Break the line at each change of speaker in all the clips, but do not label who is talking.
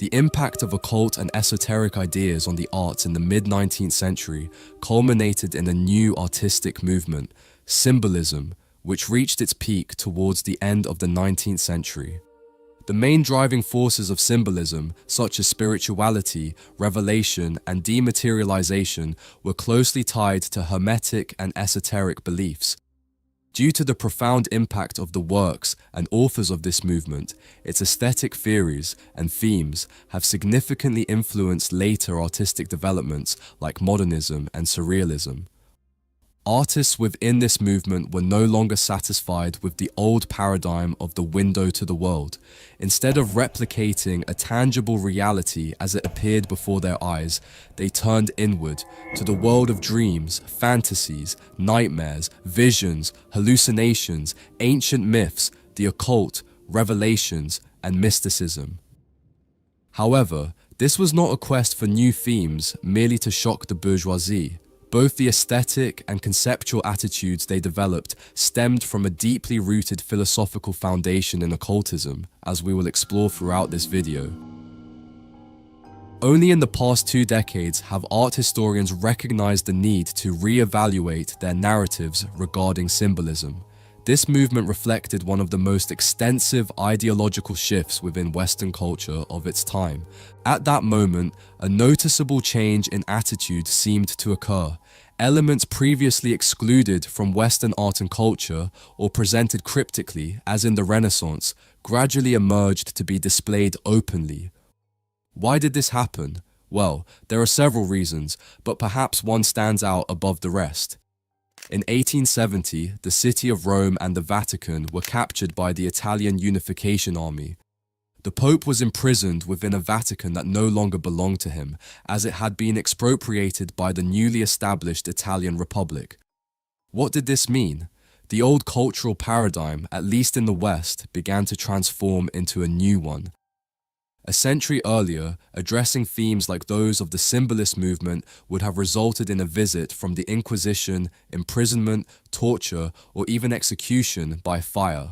The impact of occult and esoteric ideas on the arts in the mid-19th century culminated in a new artistic movement, Symbolism, which reached its peak towards the end of the 19th century. The main driving forces of symbolism, such as spirituality, revelation, and dematerialization, were closely tied to Hermetic and esoteric beliefs. Due to the profound impact of the works and authors of this movement, its aesthetic theories and themes have significantly influenced later artistic developments like modernism and surrealism. Artists within this movement were no longer satisfied with the old paradigm of the window to the world. Instead of replicating a tangible reality as it appeared before their eyes, they turned inward to the world of dreams, fantasies, nightmares, visions, hallucinations, ancient myths, the occult, revelations, and mysticism. However, this was not a quest for new themes merely to shock the bourgeoisie. Both the aesthetic and conceptual attitudes they developed stemmed from a deeply rooted philosophical foundation in occultism, as we will explore throughout this video. Only in the past 2 decades have art historians recognized the need to re-evaluate their narratives regarding symbolism. This movement reflected one of the most extensive ideological shifts within Western culture of its time. At that moment, a noticeable change in attitude seemed to occur. Elements previously excluded from Western art and culture, or presented cryptically, as in the Renaissance, gradually emerged to be displayed openly. Why did this happen? Well, there are several reasons, but perhaps one stands out above the rest. In 1870, the city of Rome and the Vatican were captured by the Italian Unification Army. The Pope was imprisoned within a Vatican that no longer belonged to him, as it had been expropriated by the newly established Italian Republic. What did this mean? The old cultural paradigm, at least in the West, began to transform into a new one. A century earlier, addressing themes like those of the Symbolist movement would have resulted in a visit from the Inquisition, imprisonment, torture, or even execution by fire.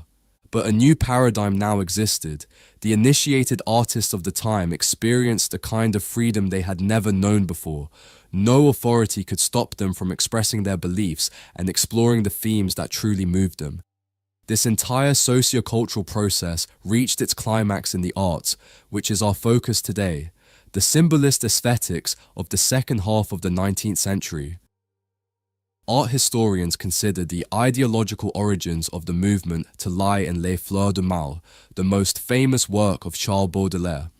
But a new paradigm now existed. The initiated artists of the time experienced a kind of freedom they had never known before. No authority could stop them from expressing their beliefs and exploring the themes that truly moved them. This entire sociocultural process reached its climax in the arts, which is our focus today, the symbolist aesthetics of the second half of the 19th century. Art historians consider the ideological origins of the movement to lie in Les Fleurs du Mal, the most famous work of Charles Baudelaire.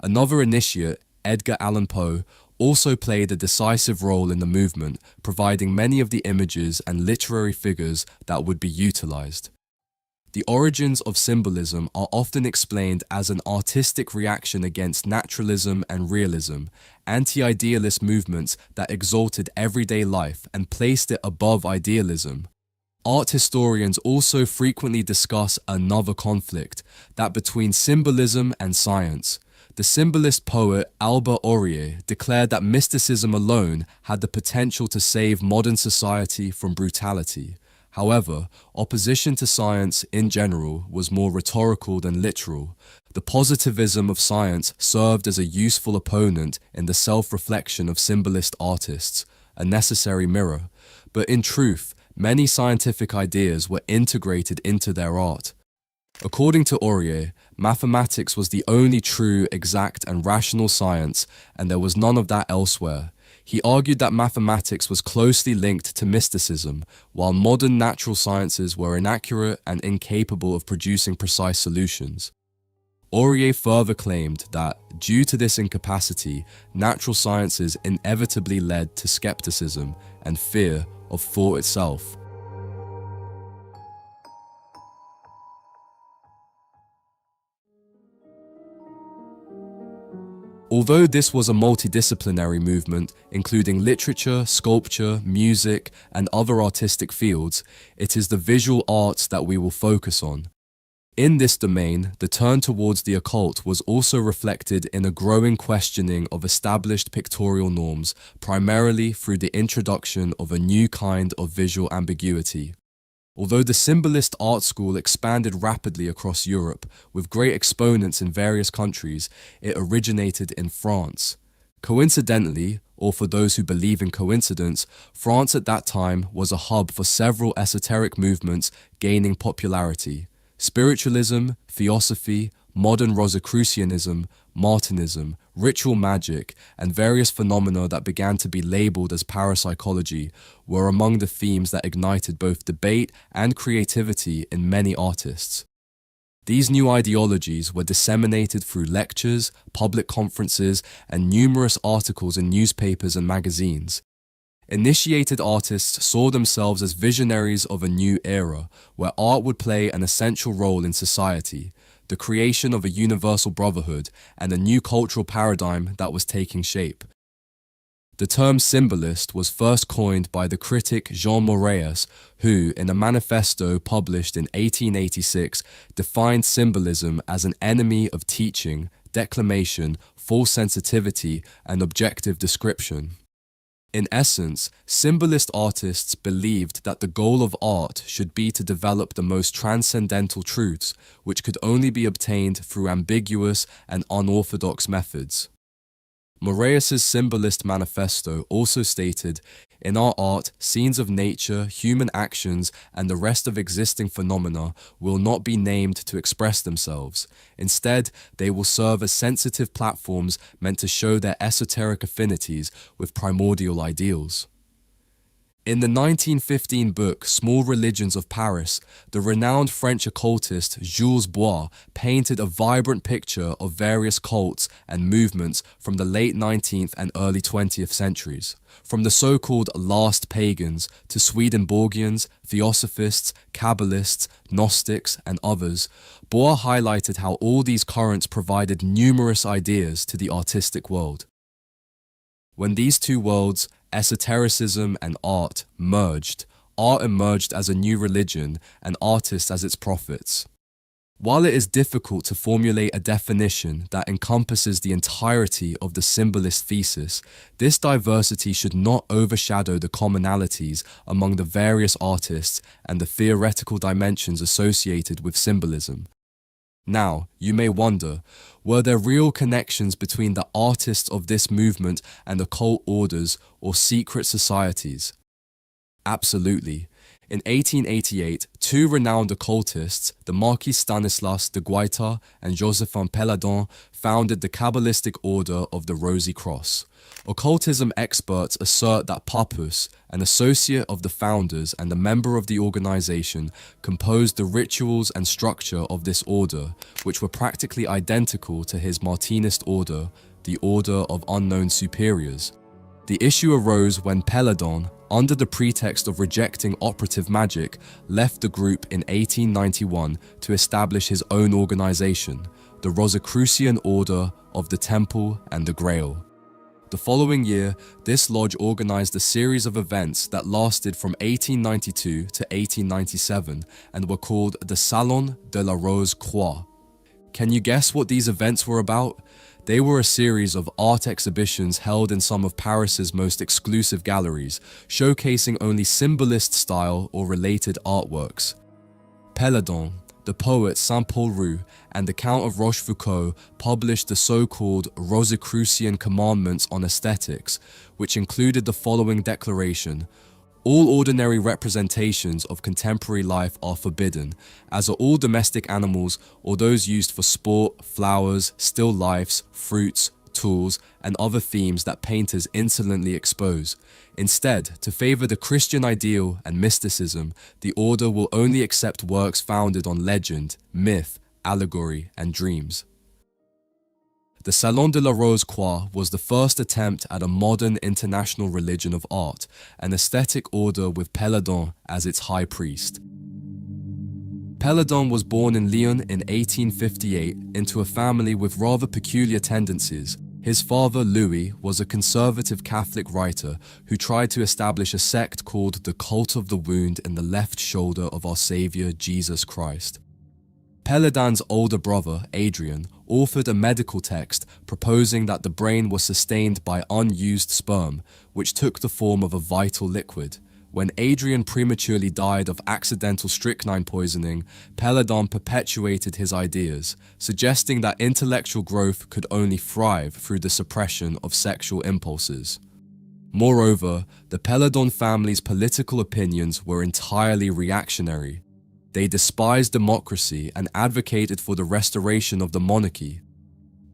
Another initiate, Edgar Allan Poe, also played a decisive role in the movement, providing many of the images and literary figures that would be utilized. The origins of symbolism are often explained as an artistic reaction against naturalism and realism, anti-idealist movements that exalted everyday life and placed it above idealism. Art historians also frequently discuss another conflict, that between symbolism and science. The symbolist poet Albert Aurier declared that mysticism alone had the potential to save modern society from brutality. However, opposition to science in general was more rhetorical than literal. The positivism of science served as a useful opponent in the self-reflection of symbolist artists, a necessary mirror. But in truth, many scientific ideas were integrated into their art. According to Aurier, mathematics was the only true, exact, and rational science, and there was none of that elsewhere. He argued that mathematics was closely linked to mysticism, while modern natural sciences were inaccurate and incapable of producing precise solutions. Aurier further claimed that, due to this incapacity, natural sciences inevitably led to skepticism and fear of thought itself. Although this was a multidisciplinary movement, including literature, sculpture, music, and other artistic fields, it is the visual arts that we will focus on. In this domain, the turn towards the occult was also reflected in a growing questioning of established pictorial norms, primarily through the introduction of a new kind of visual ambiguity. Although the Symbolist art school expanded rapidly across Europe, with great exponents in various countries, it originated in France. Coincidentally, or for those who believe in coincidence, France at that time was a hub for several esoteric movements gaining popularity: spiritualism, theosophy, modern Rosicrucianism, Martinism, ritual magic, and various phenomena that began to be labeled as parapsychology were among the themes that ignited both debate and creativity in many artists. These new ideologies were disseminated through lectures, public conferences, and numerous articles in newspapers and magazines. Initiated artists saw themselves as visionaries of a new era, where art would play an essential role in society, the creation of a universal brotherhood, and a new cultural paradigm that was taking shape. The term symbolist was first coined by the critic Jean Moraes, who, in a manifesto published in 1886, defined symbolism as an enemy of teaching, declamation, full sensitivity, and objective description. In essence, symbolist artists believed that the goal of art should be to develop the most transcendental truths, which could only be obtained through ambiguous and unorthodox methods. Moraes's Symbolist Manifesto also stated, "In our art, scenes of nature, human actions, and the rest of existing phenomena will not be named to express themselves. Instead, they will serve as sensitive platforms meant to show their esoteric affinities with primordial ideals." In the 1915 book Small Religions of Paris, the renowned French occultist Jules Bois painted a vibrant picture of various cults and movements from the late 19th and early 20th centuries. From the so-called last pagans to Swedenborgians, Theosophists, Kabbalists, Gnostics, and others, Bois highlighted how all these currents provided numerous ideas to the artistic world. When these two worlds, esotericism and art, merged, art emerged as a new religion and artists as its prophets. While it is difficult to formulate a definition that encompasses the entirety of the symbolist thesis, this diversity should not overshadow the commonalities among the various artists and the theoretical dimensions associated with symbolism. Now, you may wonder, were there real connections between the artists of this movement and occult orders or secret societies? Absolutely. In 1888, two renowned occultists, the Marquis Stanislas de Guaita and Josephin Péladan, founded the Kabbalistic Order of the Rosy Cross. Occultism experts assert that Papus, an associate of the founders and a member of the organization, composed the rituals and structure of this order, which were practically identical to his Martinist order, the Order of Unknown Superiors. The issue arose when Péladan, under the pretext of rejecting operative magic, left the group in 1891 to establish his own organization, the Rosicrucian Order of the Temple and the Grail. The following year, this lodge organized a series of events that lasted from 1892 to 1897 and were called the Salon de la Rose Croix. Can you guess what these events were about? They were a series of art exhibitions held in some of Paris's most exclusive galleries, showcasing only symbolist style or related artworks. Péladan, the poet Saint-Paul Roux, and the Count of Rochefoucauld published the so-called Rosicrucian Commandments on Aesthetics, which included the following declaration: "All ordinary representations of contemporary life are forbidden, as are all domestic animals or those used for sport, flowers, still lifes, fruits, tools, and other themes that painters insolently expose. Instead, to favor the Christian ideal and mysticism, the order will only accept works founded on legend, myth, allegory, and dreams." The Salon de la Rose Croix was the first attempt at a modern international religion of art, an aesthetic order with Péladan as its high priest. Péladan was born in Lyon in 1858 into a family with rather peculiar tendencies. His father, Louis, was a conservative Catholic writer who tried to establish a sect called the Cult of the Wound in the left shoulder of our Savior, Jesus Christ. Péladan's older brother, Adrian, authored a medical text proposing that the brain was sustained by unused sperm, which took the form of a vital liquid. When Adrian prematurely died of accidental strychnine poisoning, Peladon perpetuated his ideas, suggesting that intellectual growth could only thrive through the suppression of sexual impulses. Moreover, the Peladon family's political opinions were entirely reactionary. They despised democracy and advocated for the restoration of the monarchy.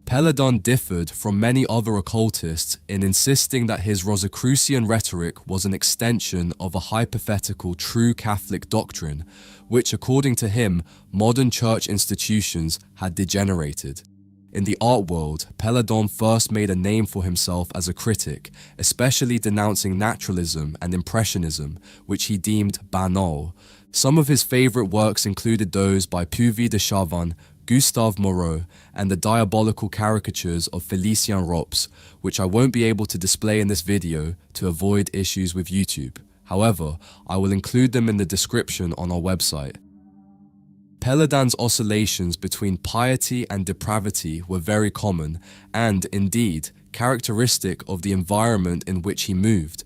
Peladon differed from many other occultists in insisting that his Rosicrucian rhetoric was an extension of a hypothetical true Catholic doctrine, which, according to him, modern church institutions had degenerated. In the art world, Peladon first made a name for himself as a critic, especially denouncing naturalism and impressionism, which he deemed banal. Some of his favorite works included those by Puvis de Chavannes, Gustave Moreau, and the diabolical caricatures of Félicien Rops, which I won't be able to display in this video to avoid issues with YouTube. However, I will include them in the description on our website. Peladon's oscillations between piety and depravity were very common and, indeed, characteristic of the environment in which he moved.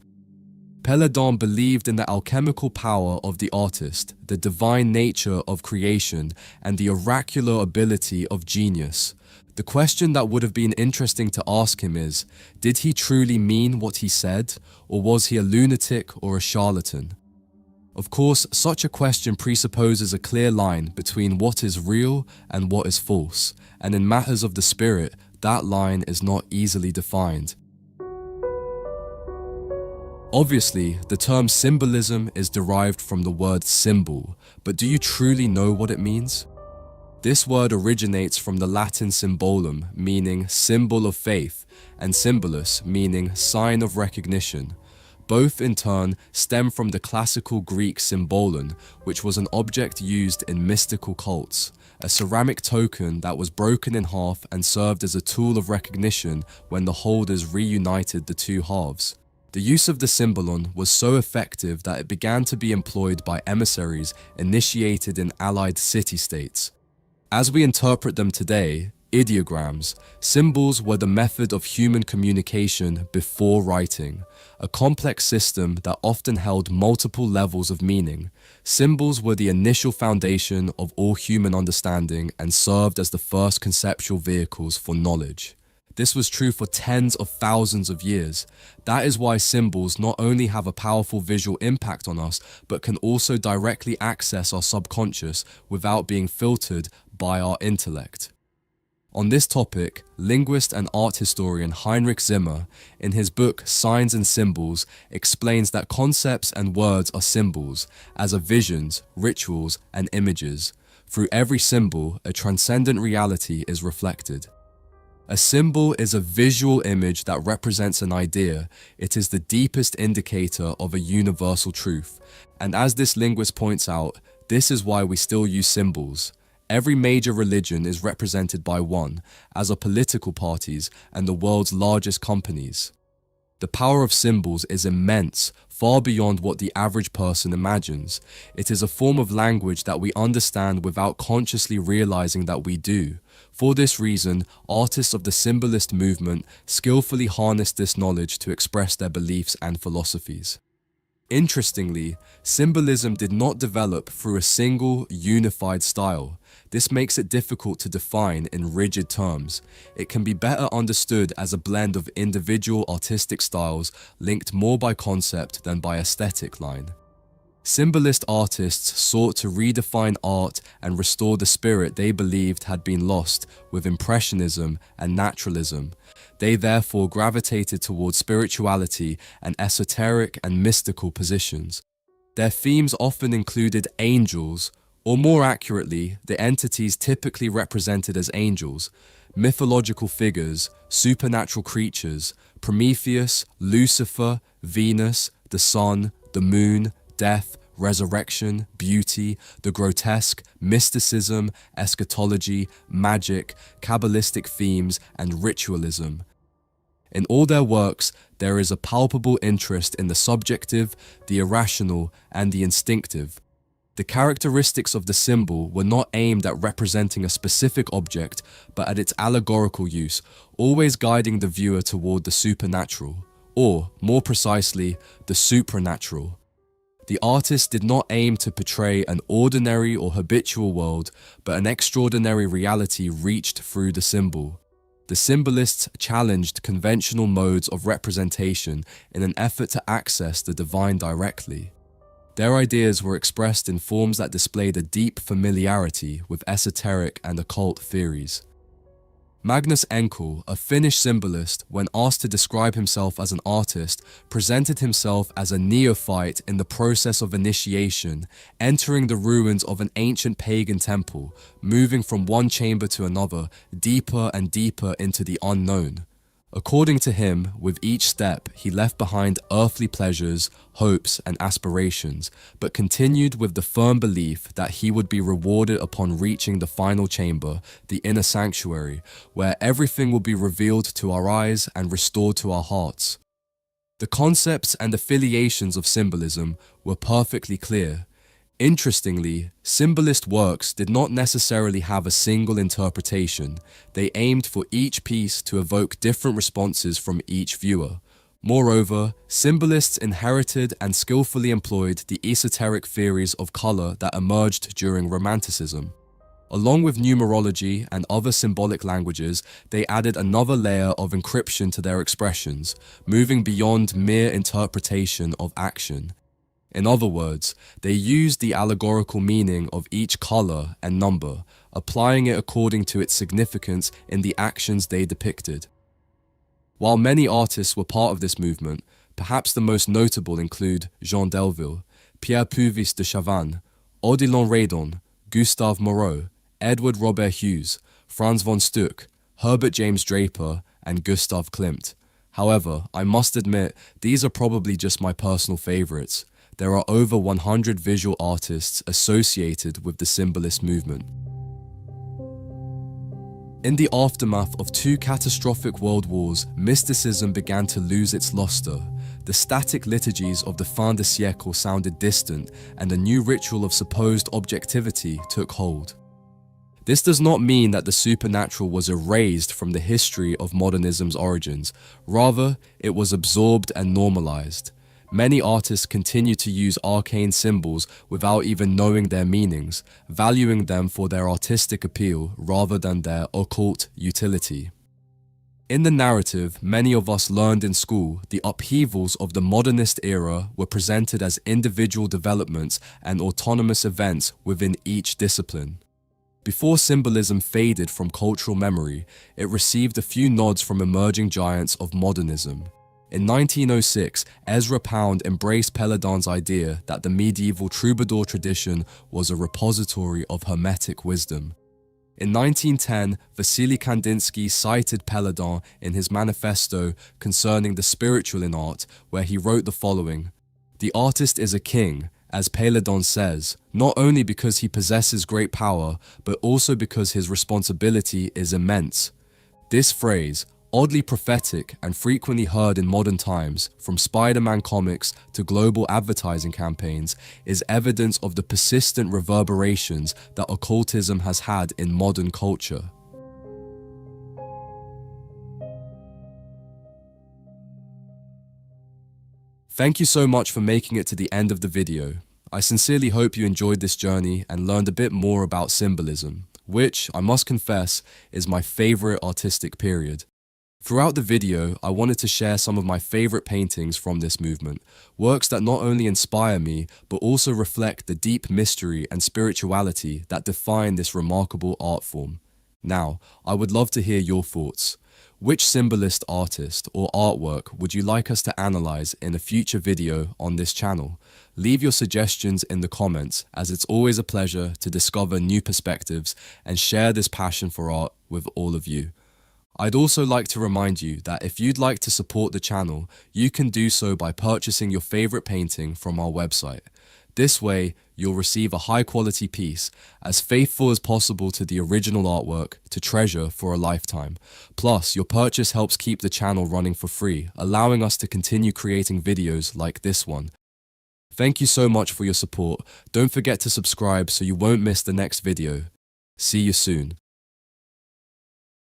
Peladon believed in the alchemical power of the artist, the divine nature of creation, and the oracular ability of genius. The question that would have been interesting to ask him is, did he truly mean what he said, or was he a lunatic or a charlatan? Of course, such a question presupposes a clear line between what is real and what is false, and in matters of the spirit, that line is not easily defined. Obviously, the term symbolism is derived from the word symbol, but do you truly know what it means? This word originates from the Latin symbolum, meaning symbol of faith, and symbolus, meaning sign of recognition. Both in turn stem from the classical Greek symbolon, which was an object used in mystical cults, a ceramic token that was broken in half and served as a tool of recognition when the holders reunited the two halves. The use of the symbolon was so effective that it began to be employed by emissaries initiated in allied city-states. As we interpret them today, ideograms, symbols were the method of human communication before writing, a complex system that often held multiple levels of meaning. Symbols were the initial foundation of all human understanding and served as the first conceptual vehicles for knowledge. This was true for tens of thousands of years. That is why symbols not only have a powerful visual impact on us, but can also directly access our subconscious without being filtered by our intellect. On this topic, linguist and art historian Heinrich Zimmer, in his book Signs and Symbols, explains that concepts and words are symbols, as are visions, rituals, and images. Through every symbol, a transcendent reality is reflected. A symbol is a visual image that represents an idea. It is the deepest indicator of a universal truth. And as this linguist points out, this is why we still use symbols. Every major religion is represented by one, as are political parties and the world's largest companies. The power of symbols is immense, far beyond what the average person imagines. It is a form of language that we understand without consciously realizing that we do. For this reason, artists of the symbolist movement skillfully harnessed this knowledge to express their beliefs and philosophies. Interestingly, symbolism did not develop through a single, unified style. This makes it difficult to define in rigid terms. It can be better understood as a blend of individual artistic styles linked more by concept than by aesthetic line. Symbolist artists sought to redefine art and restore the spirit they believed had been lost with Impressionism and Naturalism. They therefore gravitated towards spirituality and esoteric and mystical positions. Their themes often included angels, or more accurately, the entities typically represented as angels, mythological figures, supernatural creatures, Prometheus, Lucifer, Venus, the sun, the moon, death, resurrection, beauty, the grotesque, mysticism, eschatology, magic, Kabbalistic themes, and ritualism. In all their works, there is a palpable interest in the subjective, the irrational, and the instinctive. The characteristics of the symbol were not aimed at representing a specific object, but at its allegorical use, always guiding the viewer toward the supernatural, or, more precisely, the supranatural. The artist did not aim to portray an ordinary or habitual world, but an extraordinary reality reached through the symbol. The symbolists challenged conventional modes of representation in an effort to access the divine directly. Their ideas were expressed in forms that displayed a deep familiarity with esoteric and occult theories. Magnus Enkel, a Finnish symbolist, when asked to describe himself as an artist, presented himself as a neophyte in the process of initiation, entering the ruins of an ancient pagan temple, moving from one chamber to another, deeper and deeper into the unknown. According to him, with each step, he left behind earthly pleasures, hopes, and aspirations, but continued with the firm belief that he would be rewarded upon reaching the final chamber, the inner sanctuary, where everything will be revealed to our eyes and restored to our hearts. The concepts and affiliations of symbolism were perfectly clear. Interestingly, symbolist works did not necessarily have a single interpretation. They aimed for each piece to evoke different responses from each viewer. Moreover, symbolists inherited and skillfully employed the esoteric theories of color that emerged during Romanticism. Along with numerology and other symbolic languages, they added another layer of encryption to their expressions, moving beyond mere interpretation of action. In other words, they used the allegorical meaning of each color and number, applying it according to its significance in the actions they depicted. While many artists were part of this movement, perhaps the most notable include Jean Delville, Pierre Puvis de Chavannes, Odilon Redon, Gustave Moreau, Edward Robert Hughes, Franz von Stuck, Herbert James Draper, and Gustav Klimt. However, I must admit, these are probably just my personal favorites. There are over 100 visual artists associated with the symbolist movement. In the aftermath of two catastrophic world wars, mysticism began to lose its luster. The static liturgies of the fin de siècle sounded distant, and a new ritual of supposed objectivity took hold. This does not mean that the supernatural was erased from the history of modernism's origins. Rather, it was absorbed and normalized. Many artists continue to use arcane symbols without even knowing their meanings, valuing them for their artistic appeal rather than their occult utility. In the narrative many of us learned in school, the upheavals of the modernist era were presented as individual developments and autonomous events within each discipline. Before symbolism faded from cultural memory, it received a few nods from emerging giants of modernism. In 1906, Ezra Pound embraced Péladan's idea that the medieval troubadour tradition was a repository of hermetic wisdom. In 1910, Vasily Kandinsky cited Péladan in his manifesto concerning the spiritual in art, where he wrote the following: "The artist is a king, as Péladan says, not only because he possesses great power, but also because his responsibility is immense." This phrase, oddly prophetic and frequently heard in modern times, from Spider-Man comics to global advertising campaigns, is evidence of the persistent reverberations that occultism has had in modern culture. Thank you so much for making it to the end of the video. I sincerely hope you enjoyed this journey and learned a bit more about symbolism, which, I must confess, is my favorite artistic period. Throughout the video, I wanted to share some of my favorite paintings from this movement, works that not only inspire me, but also reflect the deep mystery and spirituality that define this remarkable art form. Now, I would love to hear your thoughts. Which symbolist artist or artwork would you like us to analyze in a future video on this channel? Leave your suggestions in the comments, as it's always a pleasure to discover new perspectives and share this passion for art with all of you. I'd also like to remind you that if you'd like to support the channel, you can do so by purchasing your favorite painting from our website. This way, you'll receive a high-quality piece, as faithful as possible to the original artwork, to treasure for a lifetime. Plus, your purchase helps keep the channel running for free, allowing us to continue creating videos like this one. Thank you so much for your support. Don't forget to subscribe so you won't miss the next video. See you soon.